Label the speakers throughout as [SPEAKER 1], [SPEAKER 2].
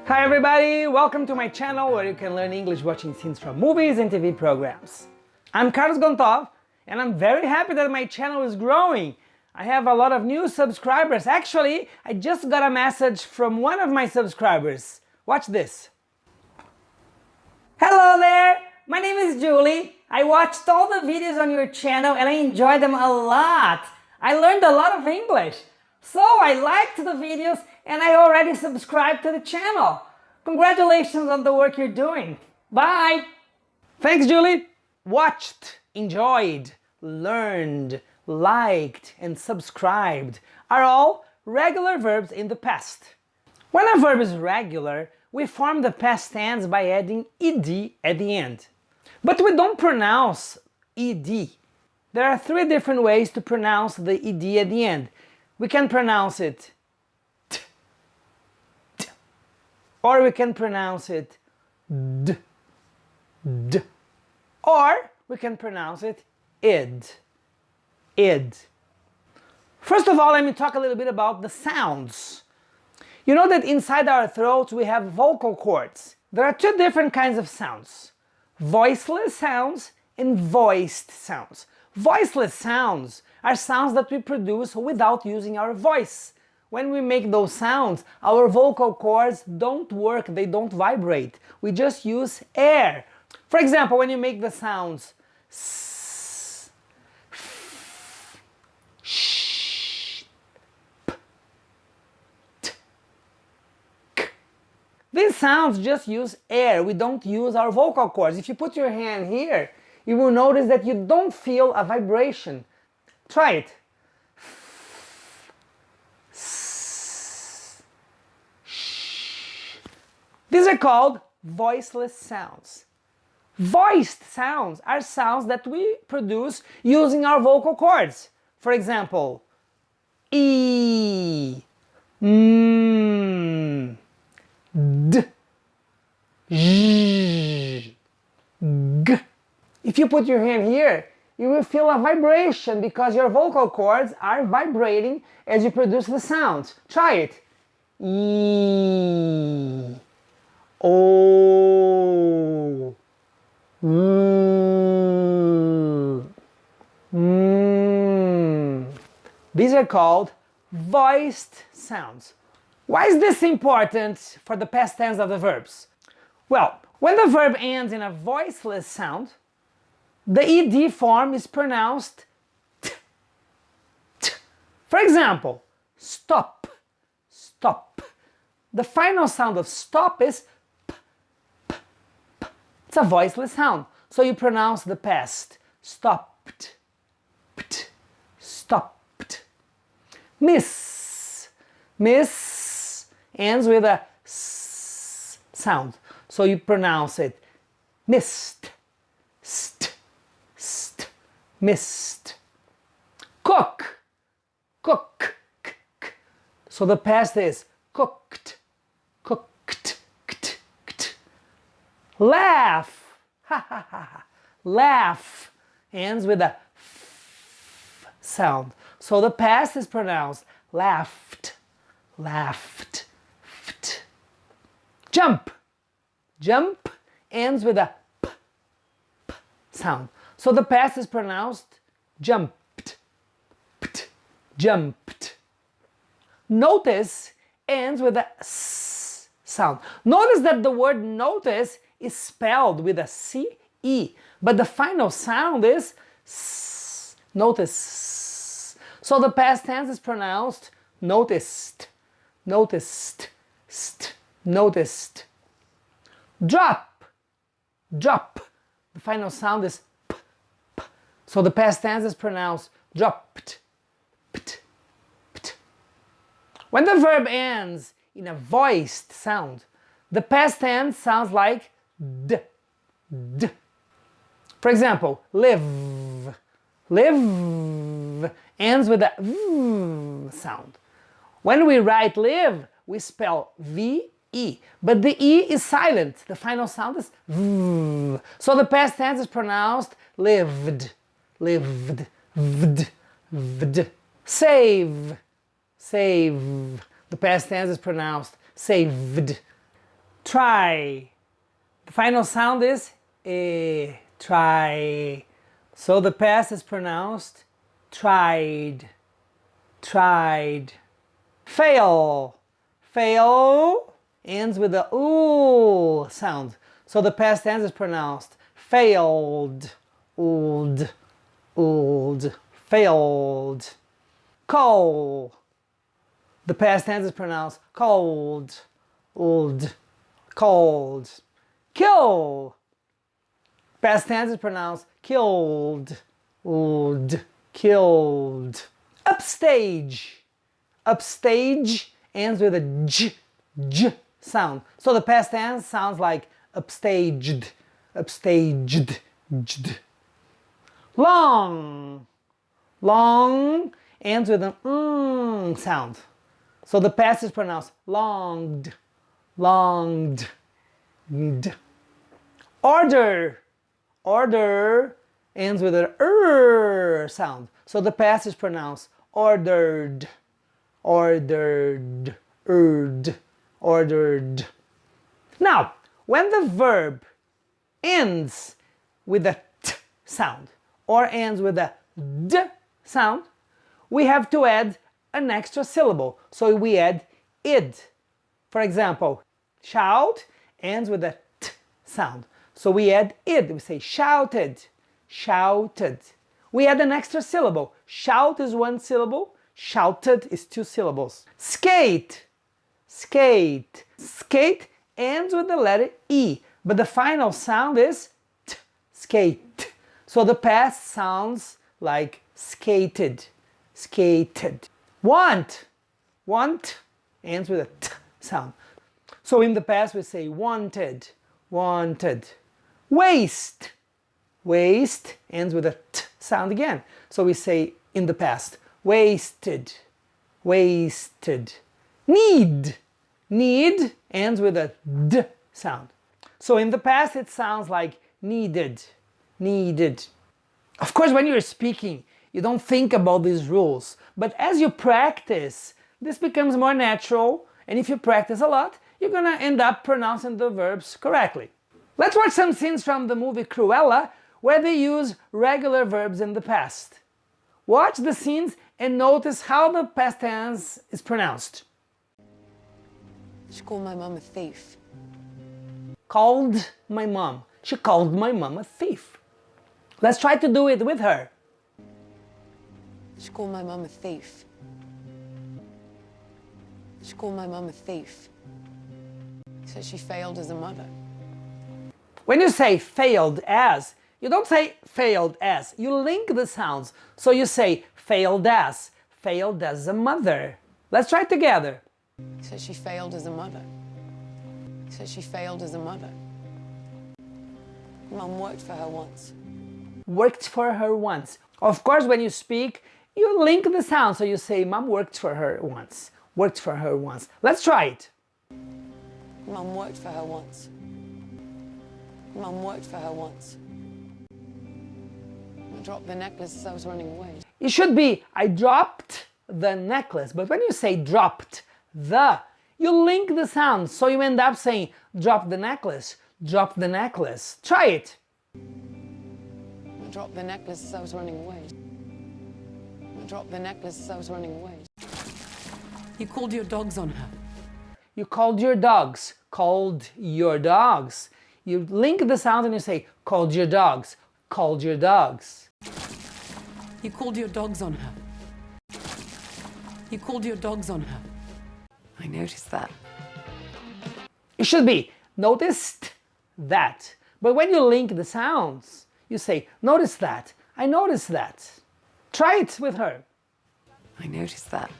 [SPEAKER 1] Hi everybody, welcome to my channel where you can learn English watching scenes from movies and TV programs. I'm Gontow and I'm very happy that my channel is growing. I have a lot of new subscribers. Actually, I just got a message from one of my subscribers. Watch this. Hello there, my name is Julie. I watched all the videos on your channel and I enjoyed them a lot. I learned a lot of English. So I liked the videos and I already subscribed to the channel. Congratulations on the work you're doing. Bye! Thanks, Julie! Watched, enjoyed, learned, liked, and subscribed are all regular verbs in the past. When a verb is regular, we form the past tense by adding ed at the end. But we don't pronounce ed. There are three different ways to pronounce the ed at the end. We can pronounce it t, t, or we can pronounce it d, d, or we can pronounce it id, id. First of all, let me talk a little bit about the sounds. You know that inside our throats we have vocal cords. There are two different kinds of sounds: voiceless sounds and voiced sounds. Voiceless sounds are sounds that we produce without using our voice. When we make those sounds, our vocal cords don't work, they don't vibrate. We just use air. For example, when you make the sounds s, f, sh, p, t, k. These sounds just use air, we don't use our vocal cords. If you put your hand here, you will notice that you don't feel a vibration. Try it. These are called voiceless sounds. Voiced sounds are sounds that we produce using our vocal cords. For example, E, M, D, J, G. If you put your hand here, you will feel a vibration because your vocal cords are vibrating as you produce the sounds. Try it. E, O, These are called voiced sounds. Why is this important for the past tense of the verbs? Well, when the verb ends in a voiceless sound, the ed form is pronounced t, t. For example, stop, stop. The final sound of stop is p, p, p. It's a voiceless sound, so you pronounce the past. Stopped, pt, stopped. Miss, miss ends with a s sound, so you pronounce it missed, st, st, missed. Cook, cook, k, k. So the past is cooked, cooked, kt, kt. Laugh, ha ha ha, laugh ends with a f sound. So the past is pronounced laughed, laughed, ft. Jump, jump ends with a p, p sound. So the past is pronounced jumped, pt, jumped. Notice ends with a s sound. Notice that the word notice is spelled with a C-E, but the final sound is s, notice. So the past tense is pronounced noticed, noticed, st, noticed. Drop, drop. The final sound is p, p. So the past tense is pronounced dropped, pt, pt. When the verb ends in a voiced sound, the past tense sounds like d, d. For example, live, live ends with a v sound. When we write live, we spell V-E, but the E is silent. The final sound is v. So the past tense is pronounced lived, lived, vd, vd. Save, save. The past tense is pronounced saved. Try. The final sound is e. Try. So the past is pronounced tried. Tried. Fail. Fail ends with the ooh sound. So the past tense is pronounced failed. Old. Old. Failed. Call. The past tense is pronounced cold. Old. Cold. Kill. Past tense is pronounced killed. Old. Killed. Upstage. Upstage ends with a j sound. So the past tense sounds like upstaged. Upstaged. Long. Long ends with an sound. So the past is pronounced longed. Longed. Order. Order ends with an sound. So the past is pronounced ordered. Ordered. Ordered. Now, when the verb ends with a t sound or ends with a d sound, we have to add an extra syllable. So we add id. For example, shout ends with a t sound. So we add id. We say shouted. Shouted. We add an extra syllable. Shout is one syllable. Shouted is two syllables. Skate. Skate. Skate ends with the letter E, but the final sound is t. Skate. So the past sounds like skated. Skated. Want. Want ends with a t sound. So in the past we say wanted. Wanted. Waste. Waste ends with a t sound again. So we say in the past wasted. Wasted. Need. Need ends with a d sound. So in the past it sounds like needed. Needed. Of course, when you're speaking, you don't think about these rules. But as you practice, this becomes more natural. And if you practice a lot, you're gonna end up pronouncing the verbs correctly. Let's watch some scenes from the movie Cruella where they use regular verbs in the past. Watch the scenes and notice how the past tense is pronounced.
[SPEAKER 2] She called my mum a thief.
[SPEAKER 1] Called my mom. She called my mom a thief. Let's try to do it with her.
[SPEAKER 2] She called my mum a thief. She called my mum a thief. Said she failed as a mother.
[SPEAKER 1] When you say failed as, you don't say failed as. You link the sounds. So you say failed as a mother. Let's try it together.
[SPEAKER 2] Said she failed as a mother. Said she failed as a mother. Mum worked for her once.
[SPEAKER 1] Worked for her once. Of course, when you speak, you link the sound. So you say Mom worked for her once. Worked for her once. Let's try it.
[SPEAKER 2] Mum worked for her once. Mum worked for her once. I dropped the necklace as I was running away.
[SPEAKER 1] It should be I dropped the necklace. But when you say dropped the, you link the sound. So you end up saying drop the necklace. Drop the necklace. Try it.
[SPEAKER 2] I dropped the necklace as I was running away. I dropped the necklace as I was running away. You called your dogs on her.
[SPEAKER 1] You called your dogs. Called your dogs. You link the sound and you say called your dogs. Called your dogs.
[SPEAKER 2] You called your dogs on her. You called your dogs on her. I noticed that.
[SPEAKER 1] It should be noticed that. But when you link the sounds, you say notice that. I noticed that. Try it with her.
[SPEAKER 2] I noticed that.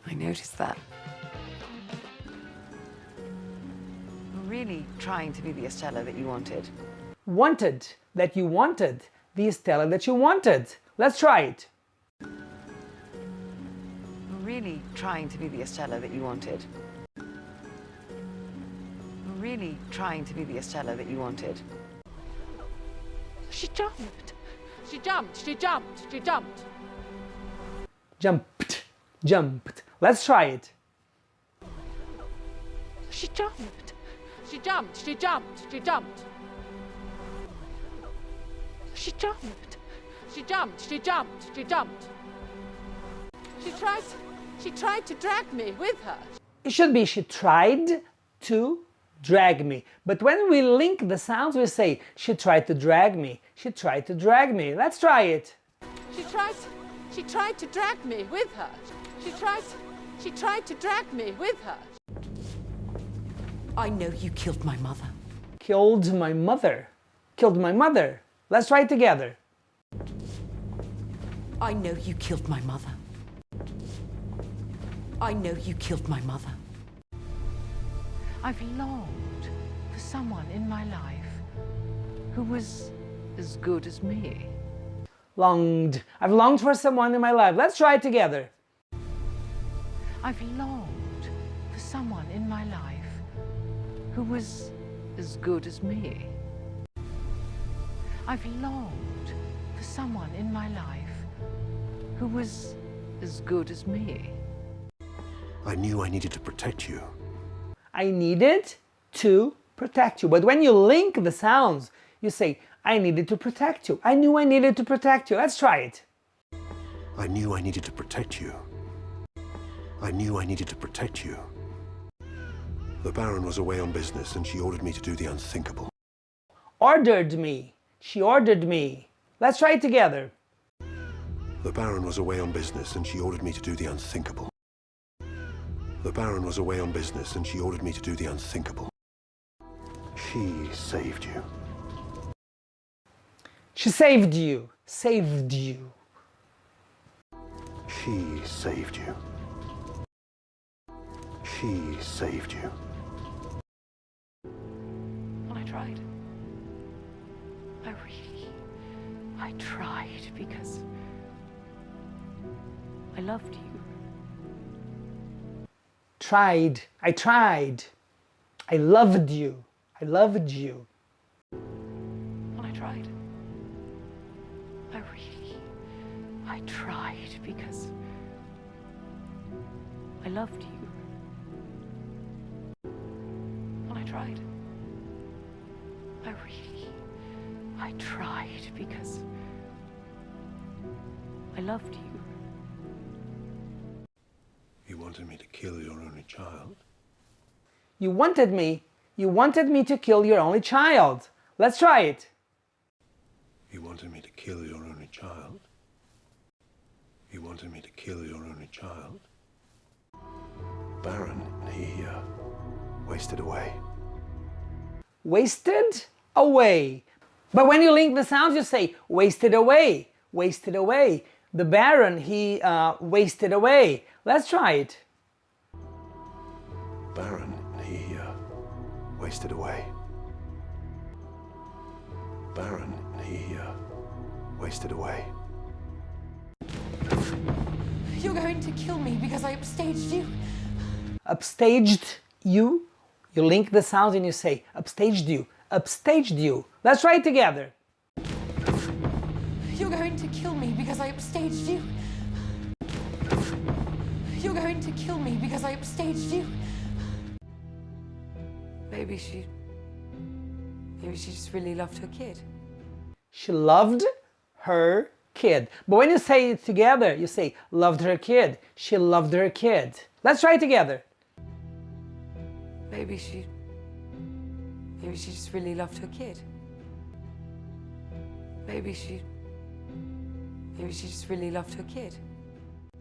[SPEAKER 2] I noticed that. I'm really trying to be the Estella that you wanted.
[SPEAKER 1] Wanted, that you wanted. The Estella that you wanted. Let's try it.
[SPEAKER 2] I'm really trying to be the Estella that you wanted. I'm really trying to be the Estella that you wanted.
[SPEAKER 3] She jumped. She jumped. She jumped. She jumped.
[SPEAKER 1] Jumped. Jumped. Let's try it.
[SPEAKER 3] She jumped. She jumped. She jumped. She jumped. She jumped. She jumped. She jumped. She jumped. She tried to drag me with her.
[SPEAKER 1] It should be she tried to drag me. But when we link the sounds, we say she tried to drag me. She tried to drag me. Let's try it.
[SPEAKER 3] She tried to drag me with her. She tried to drag me with her.
[SPEAKER 2] I know you killed my mother.
[SPEAKER 1] Killed my mother. Killed my mother. Let's try it together.
[SPEAKER 2] I know you killed my mother. I know you killed my mother.
[SPEAKER 3] I've longed for someone in my life who was as good as me.
[SPEAKER 1] Longed. I've longed for someone in my life. Let's try it together.
[SPEAKER 3] I've longed for someone in my life who was as good as me. I've longed for someone in my life who was as good as me.
[SPEAKER 4] I knew I needed to protect you.
[SPEAKER 1] I needed to protect you. But when you link the sounds, you say, I needed to protect you. I knew I needed to protect you. Let's try it.
[SPEAKER 4] I knew I needed to protect you. I knew I needed to protect you. The Baron was away on business and she ordered me to do the unthinkable.
[SPEAKER 1] Ordered me. She ordered me. Let's try it together.
[SPEAKER 4] The Baron was away on business and she ordered me to do the unthinkable. The Baron was away on business and she ordered me to do the unthinkable. She saved you.
[SPEAKER 1] She saved you. Saved you.
[SPEAKER 4] She saved you. She saved you.
[SPEAKER 3] And I tried. I tried because I loved you.
[SPEAKER 1] Tried. I tried. I loved you. I loved you.
[SPEAKER 3] And I tried. I tried because I loved you. And I tried. I tried because I loved you.
[SPEAKER 4] You wanted me to kill your only child?
[SPEAKER 1] You wanted me to kill your only child. Let's try it.
[SPEAKER 4] You wanted me to kill your only child? You wanted me to kill your only child? Baron, he wasted away.
[SPEAKER 1] Wasted away. But when you link the sounds, you say wasted away. Wasted away. The Baron, he wasted away. Let's try it.
[SPEAKER 4] Baron, he wasted away. Baron, he wasted away.
[SPEAKER 2] You're going to kill me because I upstaged you.
[SPEAKER 1] Upstaged you. You link the sounds and you say upstaged you. Upstaged you. Let's try it together.
[SPEAKER 2] You're going to kill me because I upstaged you. You're going to kill me because I upstaged you. Maybe she just really loved her kid.
[SPEAKER 1] She loved her kid. But when you say it together, you say loved her kid. She loved her kid. Let's try it together.
[SPEAKER 2] Maybe she just really loved her kid. Maybe she just really loved her kid.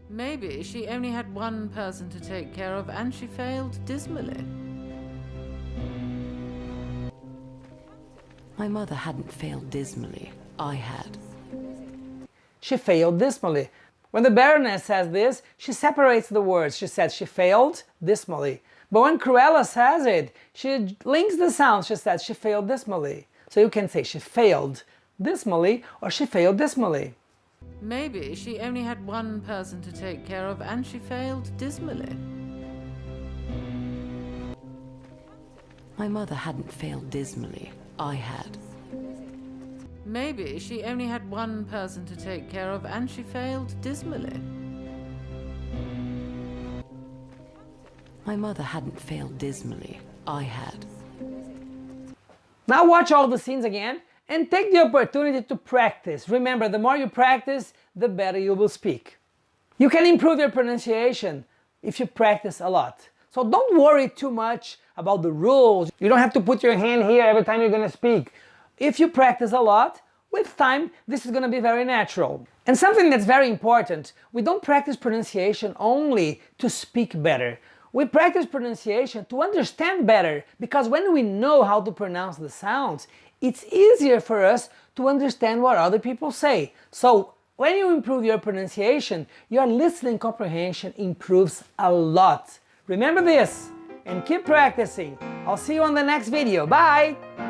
[SPEAKER 3] Maybe she only had one person to take care of and she failed dismally.
[SPEAKER 2] My mother hadn't failed dismally. I had.
[SPEAKER 1] She failed dismally. When the Baroness says this, she separates the words. She said she failed dismally. But when Cruella says it, she links the sounds. She says she failed dismally. So you can say she failed dismally or she failed dismally.
[SPEAKER 3] Maybe she only had one person to take care of and she failed dismally.
[SPEAKER 2] My mother hadn't failed dismally. I had.
[SPEAKER 3] Maybe she only had one person to take care of and she failed dismally.
[SPEAKER 2] My mother hadn't failed dismally. I had.
[SPEAKER 1] Now watch all the scenes again and take the opportunity to practice. Remember, the more you practice, the better you will speak. You can improve your pronunciation if you practice a lot. So don't worry too much about the rules. You don't have to put your hand here every time you're going to speak. If you practice a lot, with time, this is going to be very natural. And something that's very important, we don't practice pronunciation only to speak better. We practice pronunciation to understand better, because when we know how to pronounce the sounds, it's easier for us to understand what other people say. So when you improve your pronunciation, your listening comprehension improves a lot. Remember this and keep practicing. I'll see you on the next video. Bye!